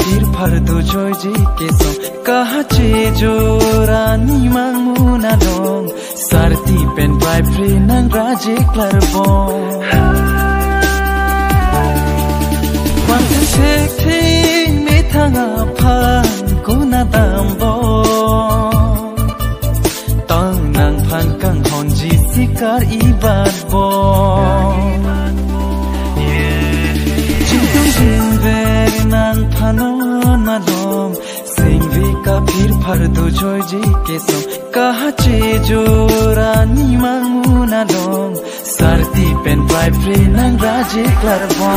फिर फर्दो जोय जी के सो कहा चे जो रानी मांगमुना दong sarti pen pai pre nang raje klarbo wang se thing me thanga phan ko na dambo tang nang phan kang hon ji sikar ibat bo nang phano na dom singvi ka phir फर्दो जोय जी के सो कहा चे जो रानी मांगमुना dong sarti pen pai pre nang raje klarbo